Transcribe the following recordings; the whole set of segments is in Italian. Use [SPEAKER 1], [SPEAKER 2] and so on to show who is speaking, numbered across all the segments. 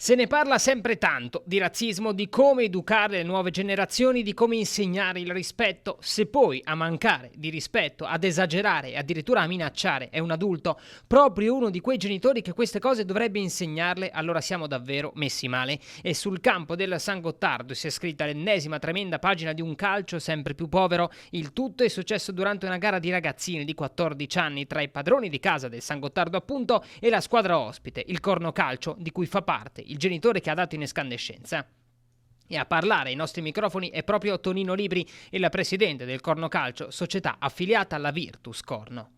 [SPEAKER 1] Se ne parla sempre tanto di razzismo, di come educare le nuove generazioni, di come insegnare il rispetto. Se poi a mancare di rispetto, ad esagerare e addirittura a minacciare è un adulto, proprio uno di quei genitori che queste cose dovrebbe insegnarle, allora siamo davvero messi male. E sul campo del San Gottardo si è scritta l'ennesima tremenda pagina di un calcio sempre più povero. Il tutto è successo durante una gara di ragazzini di 14 anni tra i padroni di casa del San Gottardo appunto e la squadra ospite, il Corno Calcio, di cui fa parte il genitore che ha dato in escandescenza. E a parlare ai nostri microfoni è proprio Tonino Libri, il presidente del Corno Calcio, società affiliata alla Virtus Corno.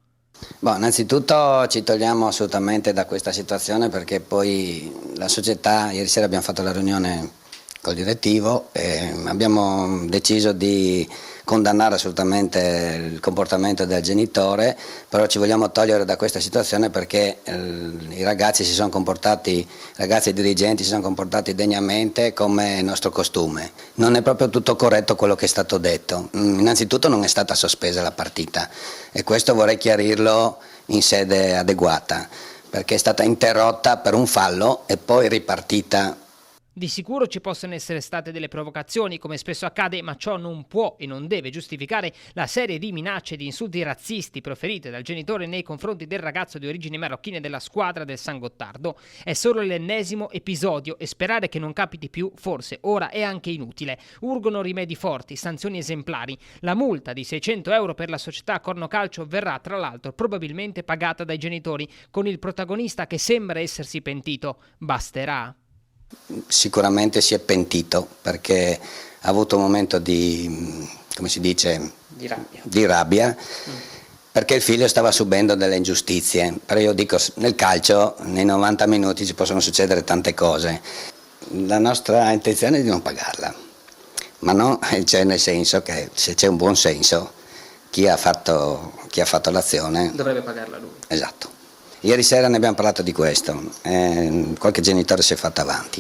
[SPEAKER 2] Innanzitutto ci togliamo assolutamente da questa situazione, perché poi la società, ieri sera abbiamo fatto la riunione col direttivo e abbiamo deciso di condannare assolutamente il comportamento del genitore, però ci vogliamo togliere da questa situazione perché i ragazzi e i dirigenti si sono comportati degnamente come nostro costume. Non è proprio tutto corretto quello che è stato detto. Innanzitutto non è stata sospesa la partita e questo vorrei chiarirlo in sede adeguata, perché è stata interrotta per un fallo e poi ripartita.
[SPEAKER 1] Di sicuro ci possono essere state delle provocazioni, come spesso accade, ma ciò non può e non deve giustificare la serie di minacce e di insulti razzisti proferite dal genitore nei confronti del ragazzo di origini marocchine della squadra del San Gottardo. È solo l'ennesimo episodio e sperare che non capiti più, forse ora è anche inutile. Urgono rimedi forti, sanzioni esemplari. La multa di 600 euro per la società Corno Calcio verrà tra l'altro probabilmente pagata dai genitori, con il protagonista che sembra essersi pentito. Basterà?
[SPEAKER 2] Sicuramente si è pentito, perché ha avuto un momento di, come si dice, di rabbia, perché il figlio stava subendo delle ingiustizie. Però io dico, nel calcio nei 90 minuti ci possono succedere tante cose. La nostra intenzione è di non pagarla, ma no, cioè nel senso che se c'è un buon senso, chi ha fatto l'azione
[SPEAKER 1] Dovrebbe pagarla lui.
[SPEAKER 2] Esatto. Ieri sera ne abbiamo parlato di questo, qualche genitore si è fatto avanti.